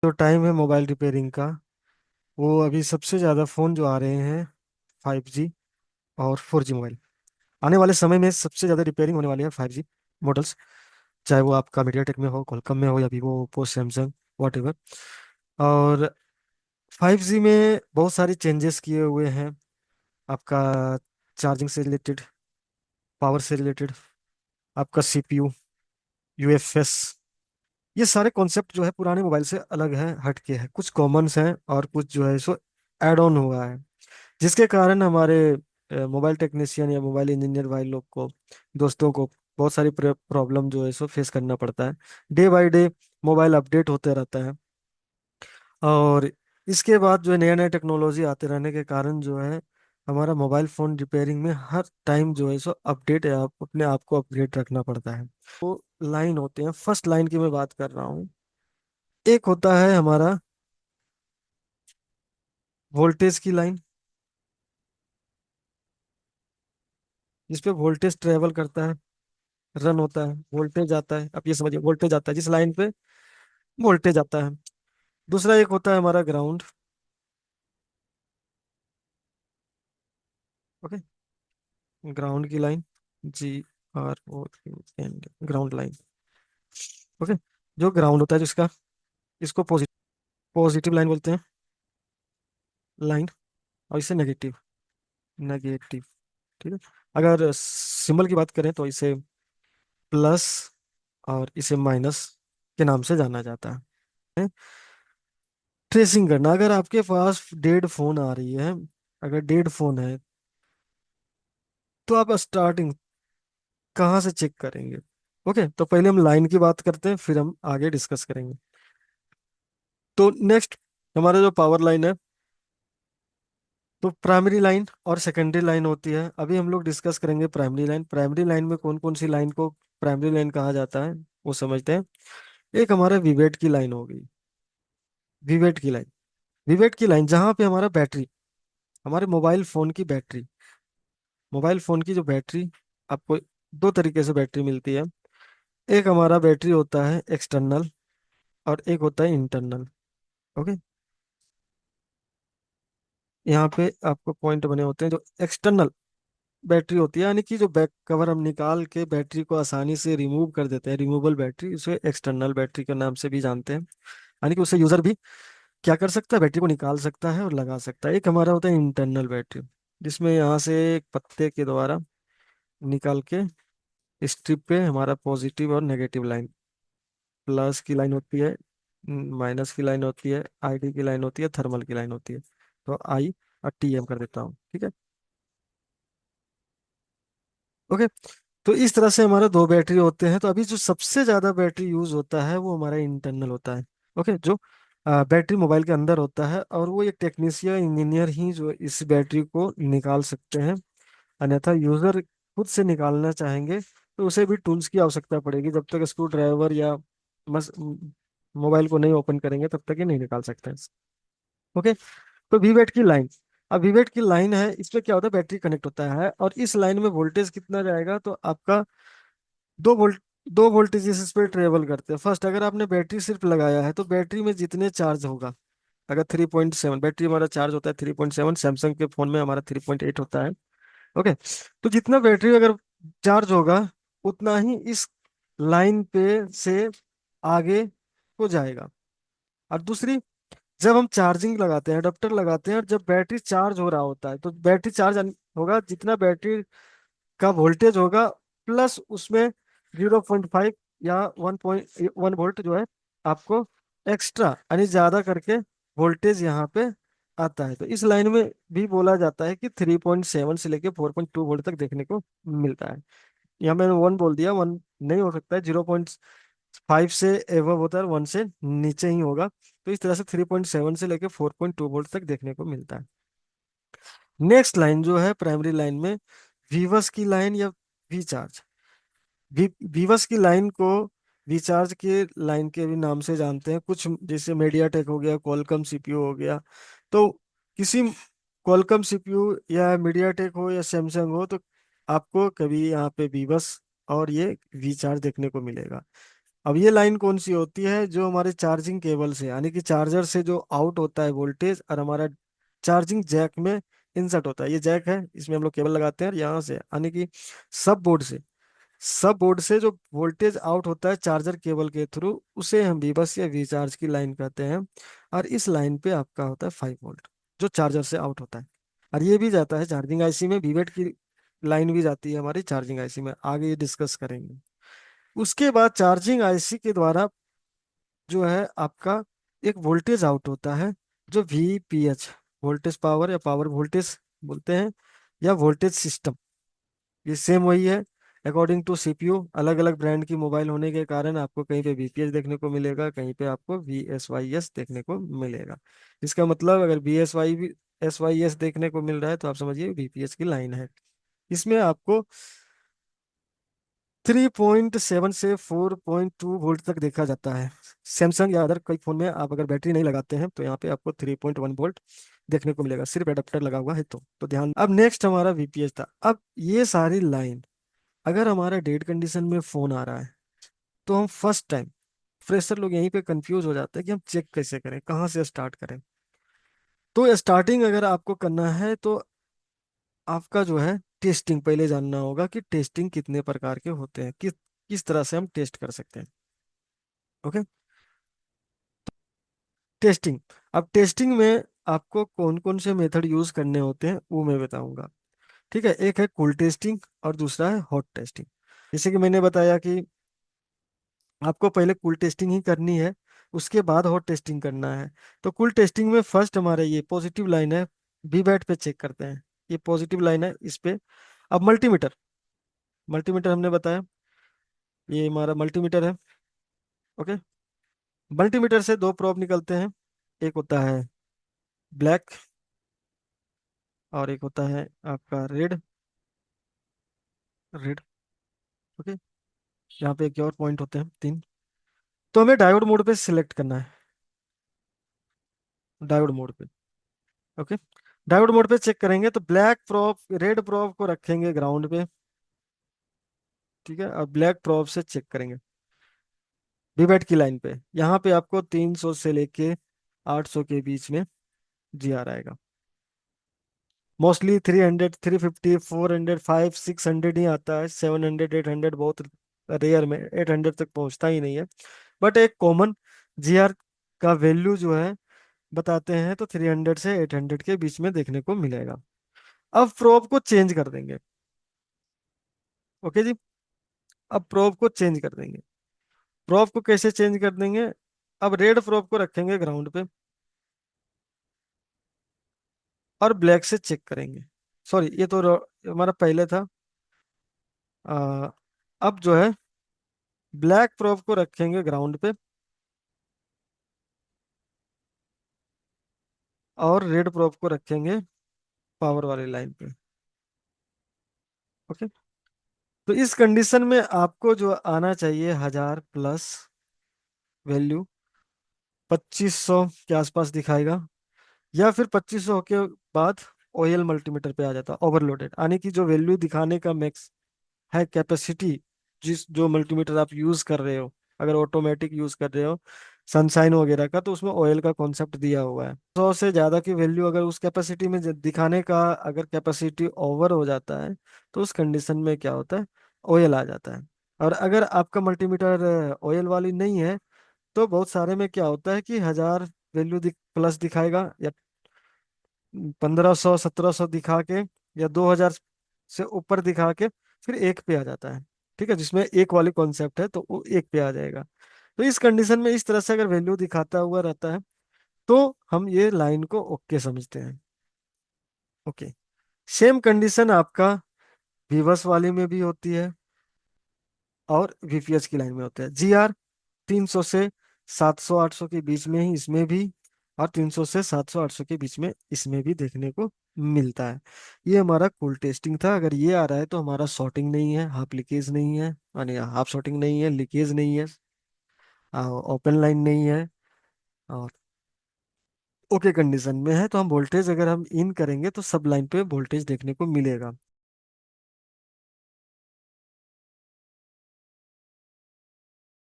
जो टाइम है mobile repairing का, वो अभी सबसे ज़्यादा फ़ोन जो आ रहे हैं 5G और 4G मोबाइल। आने वाले समय में सबसे ज़्यादा रिपेयरिंग होने वाली है 5G मॉडल्स, चाहे वो आपका मीडियाटेक में हो, कॉलकम में हो, या Vivo, Oppo, Samsung, what ever. और 5G में बहुत सारी चेंजेस किए हुए हैं। आपका चार्जिंग से रिलेटेड, पावर से रिलेटेड, आपका CPU, UFS, ये सारे कॉन्सेप्ट जो है पुराने मोबाइल से अलग है, हटके है। कुछ कॉमन्स हैं और कुछ जो है सो एड ऑन हुआ है, जिसके कारण हमारे मोबाइल टेक्नीशियन या मोबाइल इंजीनियर भाई लोग को, दोस्तों को, बहुत सारी प्रॉब्लम जो है सो फेस करना पड़ता है। Day by day mobile update होते रहता है, और इसके बाद जो है नया नया टेक्नोलॉजी आते रहने के कारण जो है हमारा मोबाइल फोन रिपेयरिंग में हर टाइम जो है सो अपडेट है, आप अपने आप को अपडेट रखना पड़ता है। तो लाइन होते हैं, फर्स्ट लाइन की मैं बात कर रहा हूँ। एक होता है हमारा वोल्टेज की लाइन, जिसपे वोल्टेज ट्रेवल करता है, रन होता है, वोल्टेज आता है। आप ये समझिए, वोल्टेज आता है जिस लाइन पे वोल्टेज आता है। दूसरा एक होता है हमारा ग्राउंड। ओके, ग्राउंड की line, GRO, ground line. Okay, जो ग्राउंड होता है जिसका, इसको पॉजिटिव लाइन बोलते हैं, लाइन। और इसे नेगेटिव, नेगेटिव। ठीक है। अगर सिंबल की बात करें तो इसे प्लस और इसे माइनस के नाम से जाना जाता है। ट्रेसिंग करना, अगर आपके पास डेड फोन आ रही है, अगर डेड फोन है, तो आप स्टार्टिंग कहाँ से चेक करेंगे? ओके, तो पहले हम लाइन की बात करते हैं, फिर हम आगे डिस्कस करेंगे। तो नेक्स्ट हमारा जो पावर लाइन है, तो प्राइमरी लाइन और सेकेंडरी लाइन होती है। अभी हम लोग डिस्कस करेंगे प्राइमरी लाइन। प्राइमरी लाइन में कौन कौन सी लाइन को प्राइमरी लाइन कहा जाता है, वो समझते हैं। एक हमारा विवेट की लाइन होगी, विवेट की लाइन। विवेट की लाइन जहाँ पे हमारा बैटरी, हमारे मोबाइल फोन की बैटरी, मोबाइल फोन की जो बैटरी, आपको दो तरीके से बैटरी मिलती है। एक हमारा बैटरी होता है एक्सटर्नल, और एक होता है इंटरनल। ओके, यहाँ पे आपको पॉइंट बने होते हैं। जो एक्सटर्नल बैटरी होती है, यानी कि जो बैक कवर हम निकाल के बैटरी को आसानी से रिमूव कर देते हैं, रिमूवेबल बैटरी, उसे एक्सटर्नल बैटरी के नाम से भी जानते हैं। यानी कि उससे यूजर भी क्या कर सकता है, बैटरी को निकाल सकता है और लगा सकता है। एक हमारा होता है इंटरनल बैटरी, जिसमें यहाँ से एक पत्ते के द्वारा निकाल के स्ट्रिप पे हमारा पॉजिटिव और नेगेटिव लाइन, प्लस की लाइन होती है, माइनस की लाइन होती है, ID की लाइन होती है, थर्मल की लाइन होती है। तो I और TM कर देता हूँ, ठीक है। ओके, तो इस तरह से हमारे दो बैटरी होते हैं। तो अभी जो सबसे ज्यादा बैटरी यूज होता है वो हमारा इंटरनल होता है। ओके, जो बैटरी मोबाइल के अंदर होता है, और वो एक टेक्नीशियन इंजीनियर ही जो इस बैटरी को निकाल सकते हैं। अन्यथा यूजर खुद से निकालना चाहेंगे तो उसे भी टूल्स की आवश्यकता पड़ेगी। जब तक स्क्रू ड्राइवर या मस मोबाइल को नहीं ओपन करेंगे तब तक ये नहीं निकाल सकते हैं। ओके, तो वीवेट की लाइन, अब वीवेट की लाइन है, इसमें क्या होता है, बैटरी कनेक्ट होता है, और इस लाइन में वोल्टेज कितना जाएगा, तो आपका 2 वोल्ट, 2 वोल्टेज इस पे ट्रेवल करते हैं। फर्स्ट, अगर आपने बैटरी सिर्फ लगाया है तो बैटरी में जितने चार्ज होगा, अगर 3.7 बैटरी हमारा चार्ज होता है, 3.7, सैमसंग के फोन में हमारा 3.8 होता है। ओके, तो जितना बैटरी अगर चार्ज होगा, उतना ही इस लाइन पे से आगे हो जाएगा। और दूसरी, जब हम चार्जिंग लगाते हैं, अडेप्टर लगाते हैं, और जब बैटरी चार्ज हो रहा होता है, तो बैटरी चार्ज होगा, जितना बैटरी का वोल्टेज होगा प्लस उसमें 0.5 या 1.1 वोल्ट जो है आपको एक्स्ट्रा, यानी ज्यादा करके वोल्टेज यहाँ पे आता है। तो इस लाइन में भी बोला जाता है कि 3.7 से लेके 4.2 वोल्ट तक देखने को मिलता है। यहाँ मैंने 1 बोल दिया, 1 नहीं हो सकता है, 0.5 से एवव होता है, 1 से नीचे ही होगा। तो इस तरह से 3.7 से लेके 4.2 वोल्ट तक देखने को मिलता है। नेक्स्ट लाइन जो है प्राइमरी लाइन में, वीवस की लाइन या वी चार्ज। वीवस की लाइन को विचार्ज के लाइन के भी नाम से जानते हैं। कुछ जैसे मीडियाटेक हो गया, क्वालकॉम CPU हो गया। तो किसी क्वालकॉम CPU या मीडियाटेक हो या सैमसंग हो, तो आपको कभी यहाँ पे वीवस और ये विचार्ज देखने को मिलेगा। अब ये लाइन कौन सी होती है, जो हमारे चार्जिंग केबल से, यानी कि चार्जर से जो आउट होता है वोल्टेज, और हमारा चार्जिंग जैक में इंसर्ट होता है। ये जैक है, इसमें हम लोग केबल लगाते हैं, और यहाँ से यानी कि सब बोर्ड से जो वोल्टेज आउट होता है चार्जर केबल के थ्रू, उसे हम वीबस या वी चार्ज की लाइन कहते हैं। और इस लाइन पे आपका होता है 5 वोल्ट, जो चार्जर से आउट होता है। और ये भी जाता है चार्जिंग आईसी में, वीवेट की लाइन भी जाती है हमारी चार्जिंग आईसी में, आगे ये डिस्कस करेंगे। उसके बाद चार्जिंग आईसी के द्वारा जो है आपका एक वोल्टेज आउट होता है, जो वीपीएच, वोल्टेज पावर या पावर वोल्टेज बोलते हैं, या वोल्टेज सिस्टम। ये सेम वही है। अकॉर्डिंग टू सीपीयू, अलग अलग ब्रांड की मोबाइल होने के कारण आपको कहीं पे वीपीएस देखने को मिलेगा, कहीं पे आपको वीएसवाईएस देखने को मिलेगा। इसका मतलब अगर वीएसवाई भी एसवाईएस देखने को मिल रहा है, तो आप समझिए वीपीएस की लाइन है। इसमें आपको 3.7 से 4.2 वोल्ट तक देखा जाता है। सैमसंग या अदर कई फोन में आप अगर बैटरी नहीं लगाते हैं, तो यहाँ पे आपको 3.1 वोल्ट देखने को मिलेगा, सिर्फ एडाप्टर लगा हुआ है तो ध्यान। अब नेक्स्ट हमारा वीपीएस था। अब ये सारी लाइन, अगर हमारा डेड कंडीशन में फोन आ रहा है, तो हम फर्स्ट टाइम, फ्रेशर लोग यहीं पे कंफ्यूज हो जाते हैं कि हम चेक कैसे करें, कहाँ से स्टार्ट करें। तो स्टार्टिंग अगर आपको करना है, तो आपका जो है टेस्टिंग पहले जानना होगा कि टेस्टिंग कितने प्रकार के होते हैं, किस तरह से हम टेस्ट कर सकते हैं। ओके। टेस्टिंग। अब टेस्टिंग में आपको कौन कौन से मेथड यूज करने होते हैं वो मैं बताऊंगा। ठीक है, एक है कूल टेस्टिंग और दूसरा है हॉट टेस्टिंग। जैसे कि मैंने बताया कि आपको पहले कूल टेस्टिंग ही करनी है, उसके बाद हॉट टेस्टिंग करना है। तो कूल टेस्टिंग में फर्स्ट हमारा ये पॉजिटिव लाइन है, वीबैट पे चेक करते हैं। ये पॉजिटिव लाइन है, इस पे। अब मल्टीमीटर, मल्टीमीटर हमने बताया, ये हमारा मल्टीमीटर है। ओके। मल्टीमीटर से दो प्रोब निकलते हैं, एक होता है ब्लैक और एक होता है आपका रेड। रेड। ओके। यहाँ पे एक और पॉइंट होते हैं 3। तो हमें डायोड मोड पे सिलेक्ट करना है, डायोड मोड पे। ओके। डायोड मोड पे चेक करेंगे तो ब्लैक प्रोब, रेड प्रोब को रखेंगे ग्राउंड पे। ठीक है, और ब्लैक प्रोब से चेक करेंगे वीवेट की लाइन पे। यहाँ पे आपको 300 से लेके 800 के बीच में जीआर आएगा। मोस्टली 300, 350, 400, 500, 600 ही आता है। 700, 800 बहुत रेयर में, 800 तक पहुंचता ही नहीं है। बट एक कॉमन जीआर का वैल्यू जो है बताते हैं, तो 300 से 800 के बीच में देखने को मिलेगा। अब प्रोब को चेंज कर देंगे। ओके जी। अब प्रोब को चेंज कर देंगे। प्रोब को कैसे चेंज कर देंगे? अब रेड प्रोब को रखेंगे ग्राउंड पे, और ब्लैक से चेक करेंगे। सॉरी, ये तो हमारा पहले था। आ, अब जो है ब्लैक प्रोब को रखेंगे ग्राउंड पे, और रेड प्रोब को रखेंगे पावर वाली लाइन पे। ओके। तो इस कंडीशन में आपको जो आना चाहिए 1000 प्लस वैल्यू, 2500 के आसपास दिखाएगा, या फिर 2500 के बाद ओएल मल्टीमीटर पे आ जाता है ओवरलोडेड, यानी कि जो वैल्यू दिखाने का मैक्स है कैपेसिटी, जिस जो मल्टीमीटर आप यूज कर रहे हो, अगर ऑटोमेटिक यूज कर रहे हो सनशाइन वगैरह का, तो उसमें ऑयल का कॉन्सेप्ट दिया हुआ है। 100 से ज्यादा की वैल्यू अगर उस कैपेसिटी में दिखाने का, अगर कैपेसिटी ओवर हो जाता है, तो उस कंडीशन में क्या होता है, ऑयल आ जाता है। और अगर आपका मल्टीमीटर ऑयल वाली नहीं है, तो बहुत सारे में क्या होता है कि 1000 वैल्यू प्लस दिखाएगा, या 1500, 1700 दिखा के, या 2000 से ऊपर दिखा के फिर एक पे आ जाता है। ठीक है, जिसमें एक वाली कॉन्सेप्ट है, तो वो एक पे आ जाएगा। तो इस कंडीशन में इस तरह से अगर वैल्यू दिखाता हुआ रहता है, तो हम ये लाइन को ओके समझते हैं। ओके। सेम कंडीशन आपका वीवर्स वाली में भी होती है, और वीपीएस की लाइन में होता है। जीआर 300 से 700, 800 के बीच में ही इसमें भी, और 300 से 700, 800 के बीच में इसमें भी देखने को मिलता है। ये हमारा कूल टेस्टिंग था। अगर ये आ रहा है, तो हमारा शॉर्टिंग नहीं है, हाफ लीकेज नहीं है, यानी हाफ शॉर्टिंग नहीं है, लीकेज नहीं है, ओपन लाइन नहीं है, और ओके कंडीशन में है, तो हम वोल्टेज अगर हम इन करेंगे, तो सब लाइन पे वोल्टेज देखने को मिलेगा।